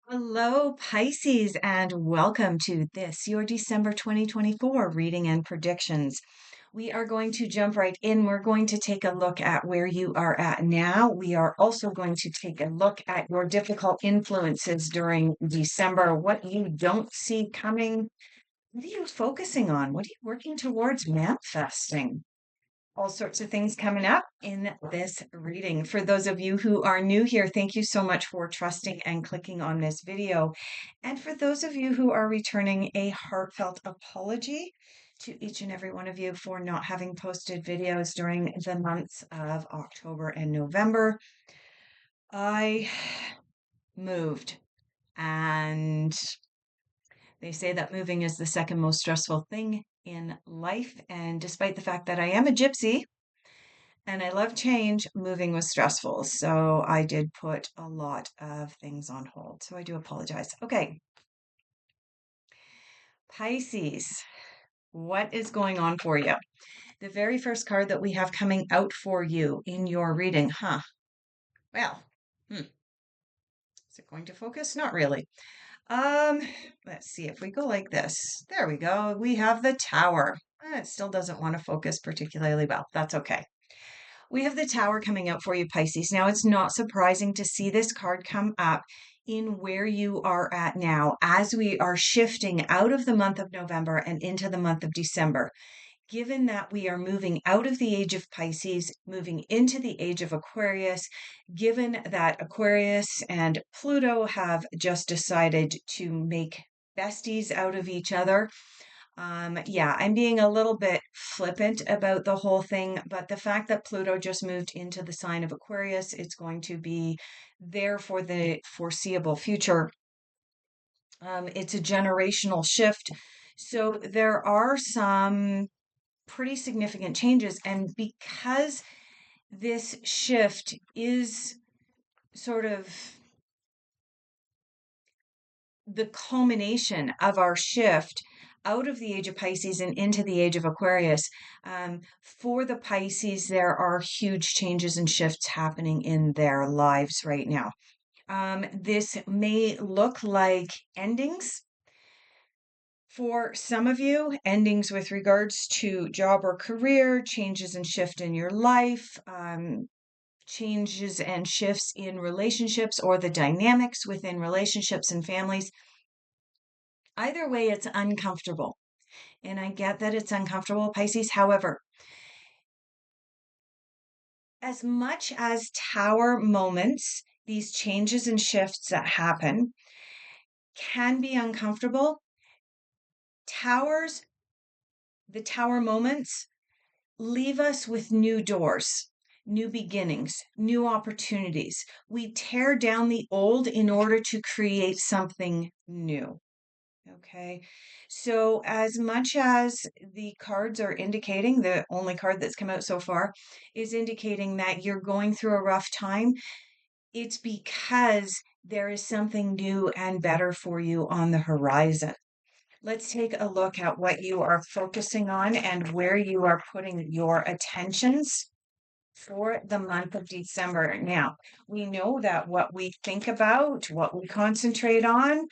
Hello, Pisces, and welcome to this, your December 2024 reading and predictions. We are going to jump right in. We're going to take a look at where you are at now. We are also going to take a look at your difficult influences during December, what you don't see coming. What are you focusing on? What are you working towards manifesting? All sorts of things coming up in this reading. For those of you who are new here, thank you so much for trusting and clicking on this video. And for those of you who are returning, a heartfelt apology to each and every one of you for not having posted videos during the months of October and November. I moved, and they say that moving is the second most stressful thing in life. And despite the fact that I am a gypsy, and I love change, moving was stressful. So I did put a lot of things on hold. So I do apologize. Okay. Pisces, what is going on for you? The very first card that we have coming out for you in your reading, Well, is it going to focus? Not really. Um, let's see if we go like this. There we go. We have the Tower. It still doesn't want to focus particularly well. That's okay. We have the Tower coming up for you, Pisces. Now, it's not surprising to see this card come up in where you are at now as we are shifting out of the month of November and into the month of December. Given that we are moving out of the age of Pisces, moving into the age of Aquarius, given that Aquarius and Pluto have just decided to make besties out of each other, yeah, I'm being a little bit flippant about the whole thing, but the fact that Pluto just moved into the sign of Aquarius, it's going to be there for the foreseeable future. It's a generational shift. So there are some pretty significant changes. And because this shift is sort of the culmination of our shift out of the age of Pisces and into the age of Aquarius. For the Pisces, there are huge changes and shifts happening in their lives right now. This may look like endings. For some of you, endings with regards to job or career, changes and shift in your life, changes and shifts in relationships or the dynamics within relationships and families. Either way, it's uncomfortable. And I get that it's uncomfortable, Pisces. However, as much as Tower moments, these changes and shifts that happen can be uncomfortable, the Tower moments leave us with new doors, new beginnings, new opportunities. We tear down the old in order to create something new. Okay, so as much as the cards are indicating, the only card that's come out so far is indicating that you're going through a rough time, it's because there is something new and better for you on the horizon. Let's take a look at what you are focusing on and where you are putting your attentions for the month of December. Now, we know that what we think about, what we concentrate on,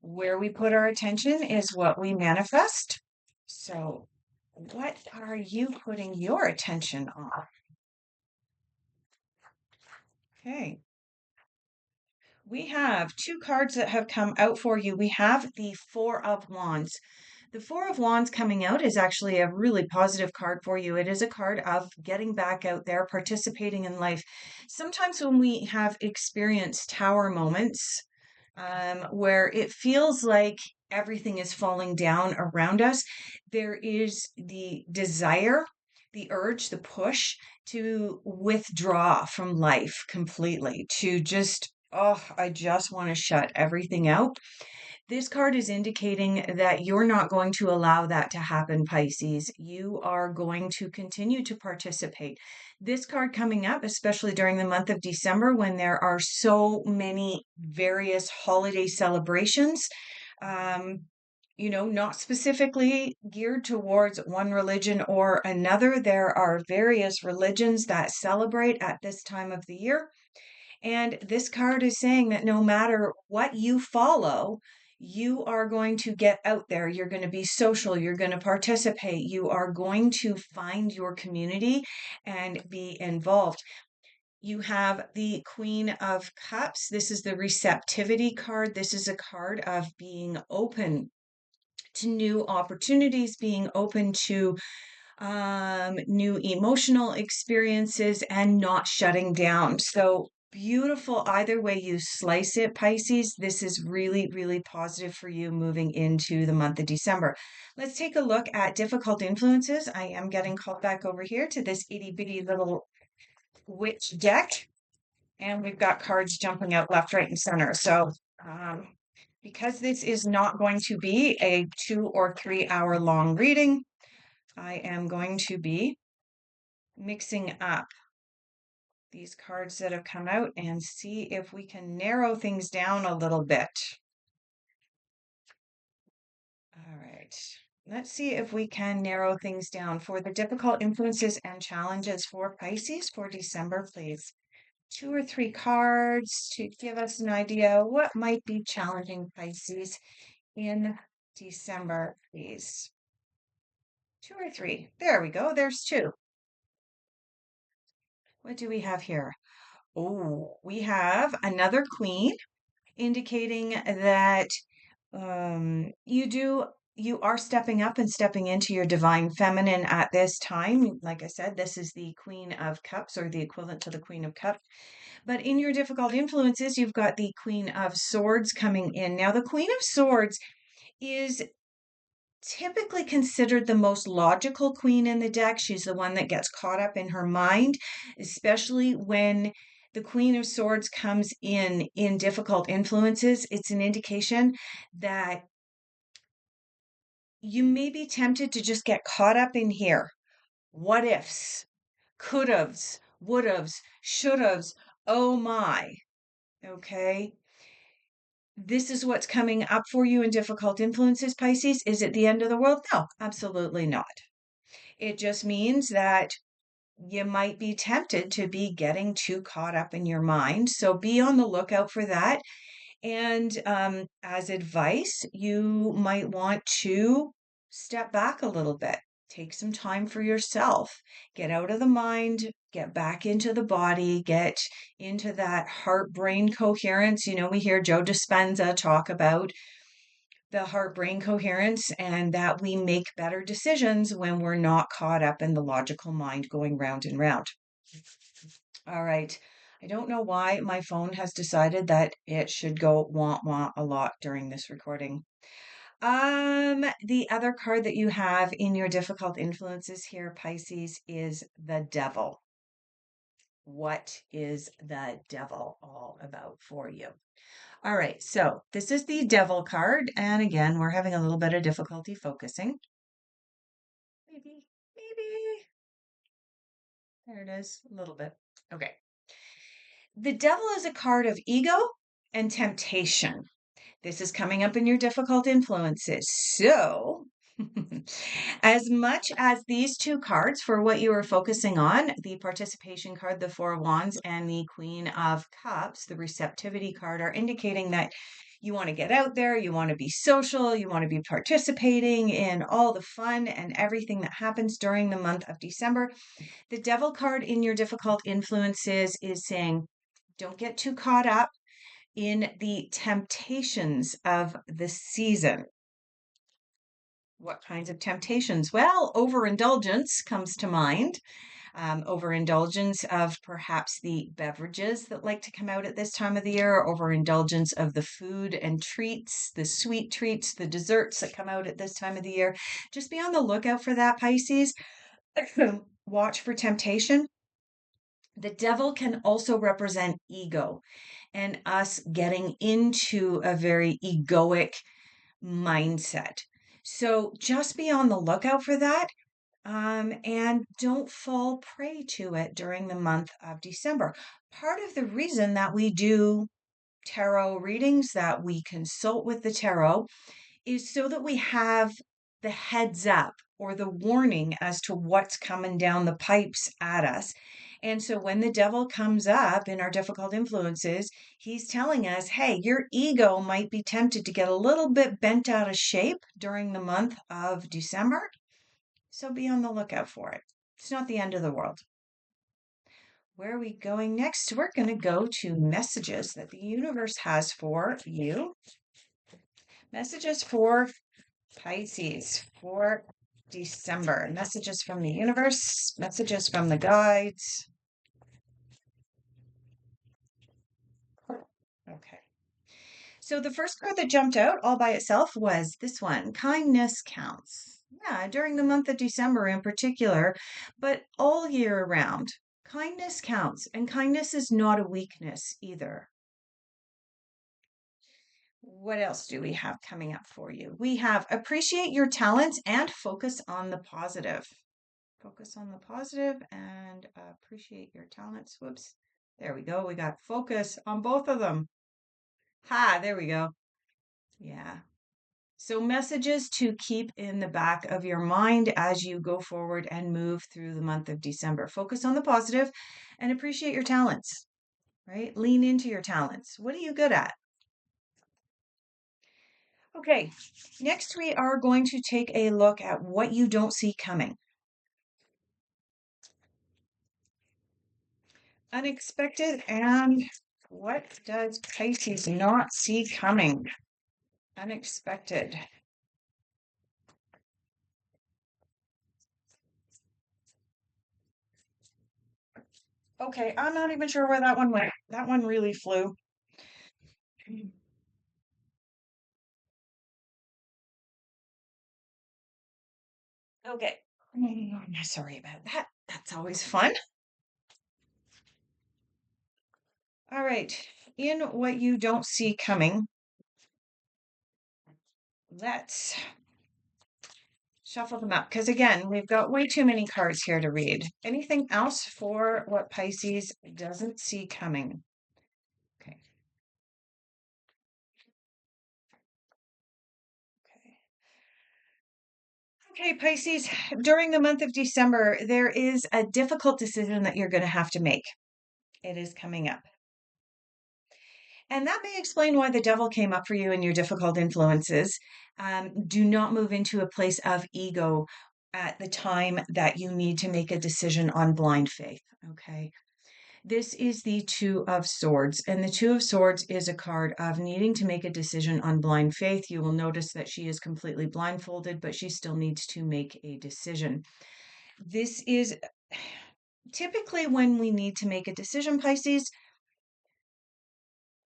where we put our attention is what we manifest. So, what are you putting your attention on? Okay. We have two cards that have come out for you. We have the Four of Wands. The Four of Wands coming out is actually a really positive card for you. It is a card of getting back out there, participating in life. Sometimes when we have experienced Tower moments, where it feels like everything is falling down around us, there is the desire, the urge, the push to withdraw from life completely, to just, oh, I just want to shut everything out. This card is indicating that you're not going to allow that to happen, Pisces. You are going to continue to participate. This card coming up, especially during the month of December, when there are so many various holiday celebrations, not specifically geared towards one religion or another. There are various religions that celebrate at this time of the year. And this card is saying that no matter what you follow, you are going to get out there. You're going to be social. You're going to participate. You are going to find your community and be involved. You have the Queen of Cups. This is the receptivity card. This is a card of being open to new opportunities, being open to new emotional experiences, and not shutting down. So beautiful either way you slice it, Pisces. This is really, really positive for you moving into the month of December. Let's take a look at difficult influences. I am getting called back over here to this itty bitty little witch deck, and we've got cards jumping out left, right, and center. So, because this is not going to be a 2 or 3 hour long reading, I am going to be mixing up these cards that have come out and see if we can narrow things down a little bit. All right. Let's see if we can narrow things down for the difficult influences and challenges for Pisces for December, please. 2 or 3 cards to give us an idea what might be challenging Pisces in December, please. 2 or 3. There we go. There's 2. What do we have here? Oh, we have another queen indicating that you are stepping up and stepping into your divine feminine at this time. Like I said, this is the Queen of Cups, or the equivalent to the Queen of Cups. But in your difficult influences, you've got the Queen of Swords coming in. Now, the Queen of Swords is typically considered the most logical queen in the deck. She's the one that gets caught up in her mind, especially when the Queen of Swords comes in difficult influences. It's an indication that you may be tempted to just get caught up in here. What ifs, could haves, would haves, should haves. Oh my. Okay. This is what's coming up for you in difficult influences, Pisces. Is it the end of the world? No, absolutely not. It just means that you might be tempted to be getting too caught up in your mind. So be on the lookout for that. And as advice, you might want to step back a little bit. Take some time for yourself. Get out of the mind, get back into the body, get into that heart brain coherence. You know, we hear Joe Dispenza talk about the heart brain coherence, and that we make better decisions when we're not caught up in the logical mind going round and round. All right. I don't know why my phone has decided that it should go wah wah a lot during this recording. The other card that you have in your difficult influences here, Pisces, is the Devil. What is the Devil all about for you? All right, so this is the Devil card, and again, we're having a little bit of difficulty focusing. Maybe. There it is, a little bit. Okay. The Devil is a card of ego and temptation. This is coming up in your difficult influences. So, as much as these 2 cards for what you are focusing on, the participation card, the 4 of Wands, and the Queen of Cups, the receptivity card, are indicating that you want to get out there, you want to be social, you want to be participating in all the fun and everything that happens during the month of December. The Devil card in your difficult influences is saying, don't get too caught up in the temptations of the season. What kinds of temptations? Well, overindulgence comes to mind. Overindulgence of perhaps the beverages that like to come out at this time of the year, overindulgence of the food and treats, the sweet treats, the desserts that come out at this time of the year. Just be on the lookout for that, Pisces. Watch for temptation. The Devil can also represent ego and us getting into a very egoic mindset. So just be on the lookout for that, and don't fall prey to it during the month of December. Part of the reason that we do tarot readings, that we consult with the tarot, is so that we have the heads up or the warning as to what's coming down the pipes at us. And so when the devil comes up in our difficult influences, he's telling us, hey, your ego might be tempted to get a little bit bent out of shape during the month of December. So be on the lookout for it. It's not the end of the world. Where are we going next? We're going to go to messages that the universe has for you. Messages for Pisces for December. Messages from the universe, messages from the guides. Okay. So the first card that jumped out all by itself was this one, kindness counts. Yeah, during the month of December in particular, but all year round. Kindness counts, and kindness is not a weakness either. What else do we have coming up for you? We have appreciate your talents and focus on the positive. Focus on the positive and appreciate your talents. Whoops. There we go. We got focus on both of them. Ha, there we go. Yeah. So messages to keep in the back of your mind as you go forward and move through the month of December. Focus on the positive and appreciate your talents, right? Lean into your talents. What are you good at? Okay, next we are going to take a look at what you don't see coming. Unexpected, and what does Pisces not see coming? Unexpected. Okay, I'm not even sure where that one went. That one really flew. Okay. Sorry about that. That's always fun. All right. In what you don't see coming, let's shuffle them up. Because again, we've got way too many cards here to read. Anything else for what Pisces doesn't see coming? Okay. Okay. Okay, Pisces, during the month of December, there is a difficult decision that you're going to have to make. It is coming up. And that may explain why the devil came up for you in your difficult influences. Do not move into a place of ego at the time that you need to make a decision on blind faith. Okay. This is the Two of Swords, and the Two of Swords is a card of needing to make a decision on blind faith. You will notice that she is completely blindfolded, but she still needs to make a decision. This is typically when we need to make a decision, Pisces,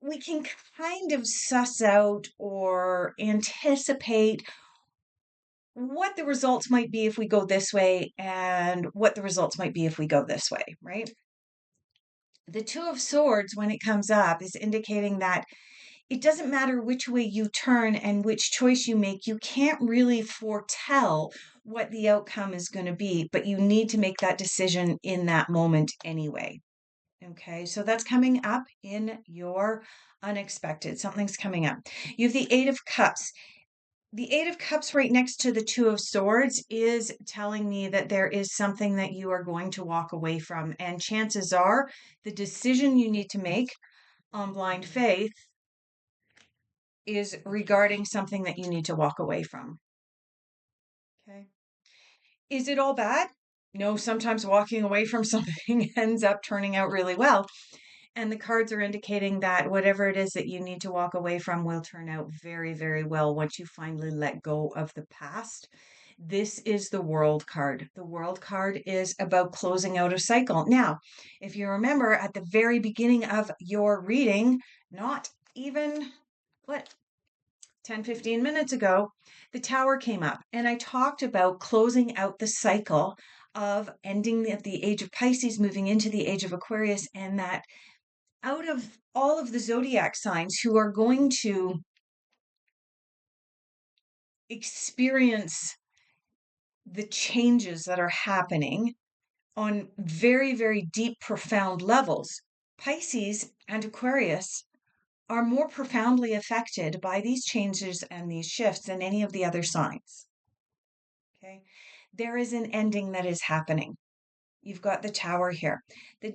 we can kind of suss out or anticipate what the results might be if we go this way and what the results might be if we go this way, right? The Two of Swords, when it comes up, is indicating that it doesn't matter which way you turn and which choice you make, you can't really foretell what the outcome is going to be, but you need to make that decision in that moment anyway. Okay, so that's coming up in your unexpected. Something's coming up. You have the Eight of Cups. The Eight of Cups right next to the Two of Swords is telling me that there is something that you are going to walk away from. And chances are the decision you need to make on blind faith is regarding something that you need to walk away from. Okay. Is it all bad? No, sometimes walking away from something ends up turning out really well. And the cards are indicating that whatever it is that you need to walk away from will turn out very, very well once you finally let go of the past. This is the World card. The World card is about closing out a cycle. Now, if you remember at the very beginning of your reading, not even, what, 10, 15 minutes ago, the Tower came up and I talked about closing out the cycle of ending at the age of Pisces, moving into the age of Aquarius, and that out of all of the zodiac signs who are going to experience the changes that are happening on very, very deep, profound levels, Pisces and Aquarius are more profoundly affected by these changes and these shifts than any of the other signs. Okay. There is an ending that is happening. You've got the Tower here.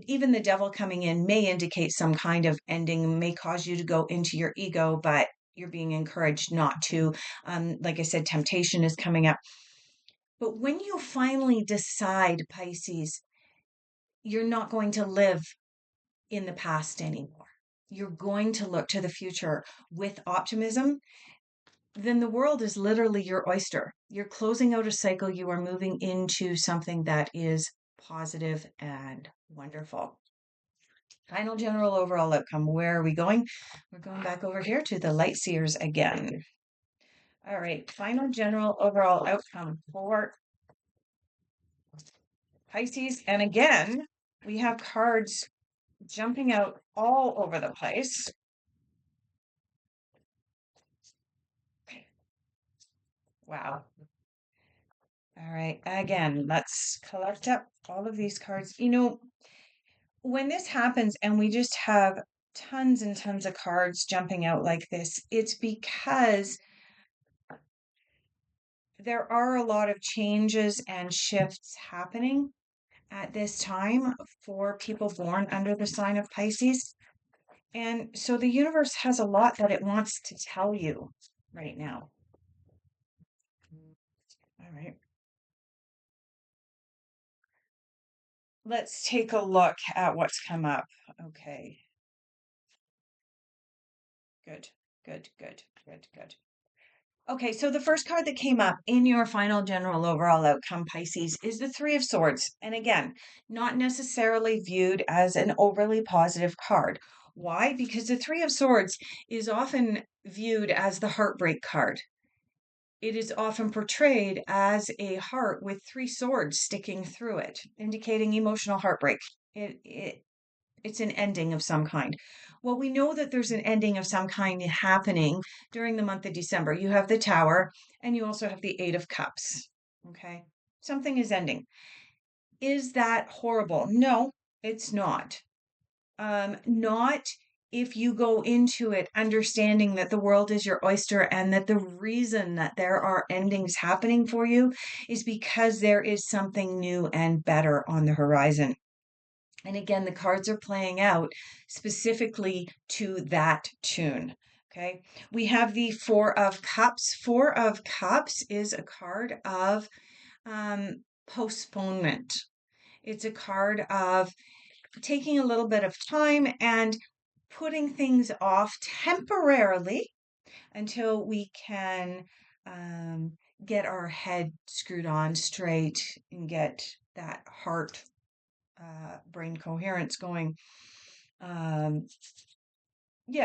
Even the Devil coming in may indicate some kind of ending, may cause you to go into your ego, but you're being encouraged not to. Like I said, temptation is coming up. But when you finally decide, Pisces, you're not going to live in the past anymore. You're going to look to the future with optimism, then the world is literally your oyster. You're closing out a cycle. You are moving into something that is positive and wonderful. Final general overall outcome. Where are we going? We're going back over here to the light seers again. All right. Final general overall outcome for Pisces. And again, we have cards jumping out all over the place. Wow. All right. Again, let's collect up all of these cards. When this happens and we just have tons and tons of cards jumping out like this, it's because there are a lot of changes and shifts happening at this time for people born under the sign of Pisces. And so the universe has a lot that it wants to tell you right now. All right. Let's take a look at what's come up. Okay. Good, good, good, good, good. Okay, so the first card that came up in your final general overall outcome, Pisces, is the Three of Swords. And again, not necessarily viewed as an overly positive card. Why? Because the Three of Swords is often viewed as the heartbreak card. It is often portrayed as a heart with three swords sticking through it, indicating emotional heartbreak. It's an ending of some kind. Well, we know that there's an ending of some kind happening during the month of December. You have the Tower and you also have the Eight of Cups. Okay. Something is ending. Is that horrible? No, it's not. Not if you go into it understanding that the world is your oyster and that the reason that there are endings happening for you is because there is something new and better on the horizon. And again, the cards are playing out specifically to that tune. Okay. We have the Four of Cups. Four of Cups is a card of postponement. It's a card of taking a little bit of time and putting things off temporarily until we can get our head screwed on straight and get that heart brain coherence going. Yeah,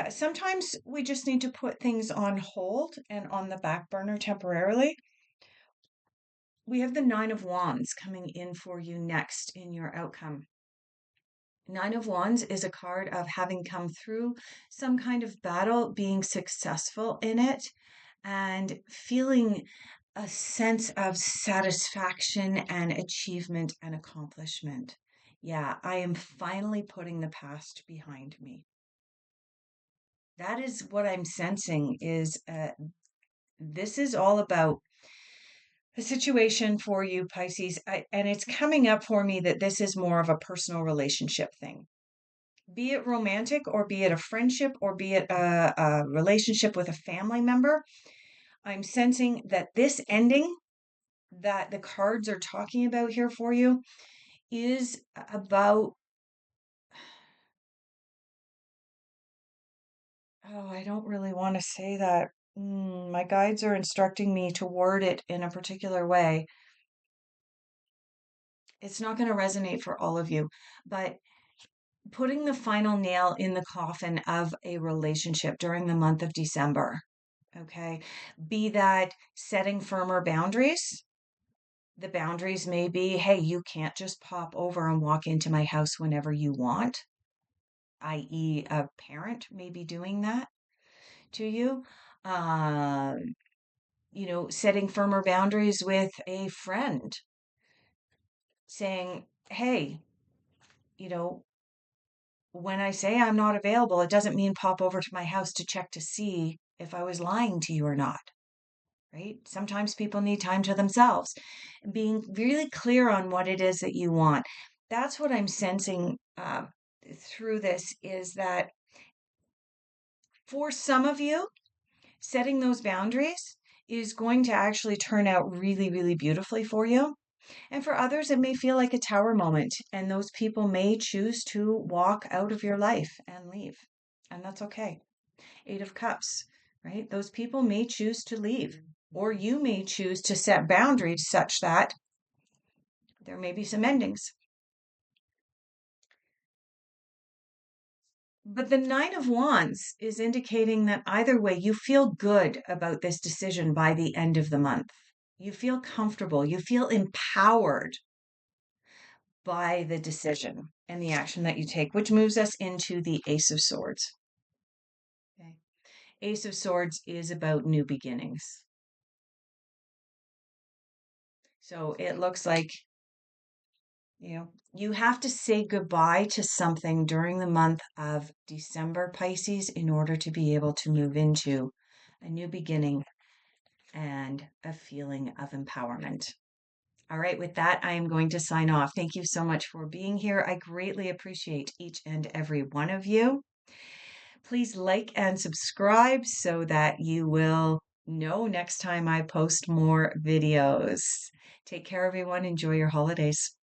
sometimes we just need to put things on hold and on the back burner temporarily. We have the Nine of Wands coming in for you next in your outcome. Nine of Wands is a card of having come through some kind of battle, being successful in it, and feeling a sense of satisfaction and achievement and accomplishment. Yeah, I am finally putting the past behind me. That is what I'm sensing is this is all about a situation for you, Pisces. And it's coming up for me that this is more of a personal relationship thing. Be it romantic or be it a friendship or be it a relationship with a family member. I'm sensing that this ending that the cards are talking about here for you is about, oh, I don't really want to say that. My guides are instructing me to word it in a particular way. It's not going to resonate for all of you, but putting the final nail in the coffin of a relationship during the month of December. Okay. Be that setting firmer boundaries. The boundaries may be, hey, you can't just pop over and walk into my house whenever you want, i.e., a parent may be doing that to you. Um, setting firmer boundaries with a friend, saying, hey, you know, when I say I'm not available, it doesn't mean pop over to my house to check to see if I was lying to you or not. right? Sometimes people need time to themselves. Being really clear on what it is that you want. That's what I'm sensing through this, is that for some of you, setting those boundaries is going to actually turn out really, really beautifully for you. And for others, it may feel like a tower moment, and those people may choose to walk out of your life and leave. And that's okay. Eight of Cups, right? Those people may choose to leave, or you may choose to set boundaries such that there may be some endings. But the Nine of Wands is indicating that either way, you feel good about this decision by the end of the month. You feel comfortable, you feel empowered by the decision and the action that you take, which moves us into the Ace of Swords. Okay. Ace of Swords is about new beginnings. So it looks like, you have to say goodbye to something during the month of December, Pisces, in order to be able to move into a new beginning and a feeling of empowerment. All right, with that, I am going to sign off. Thank you so much for being here. I greatly appreciate each and every one of you. Please like and subscribe so that you will know next time I post more videos. Take care, everyone. Enjoy your holidays.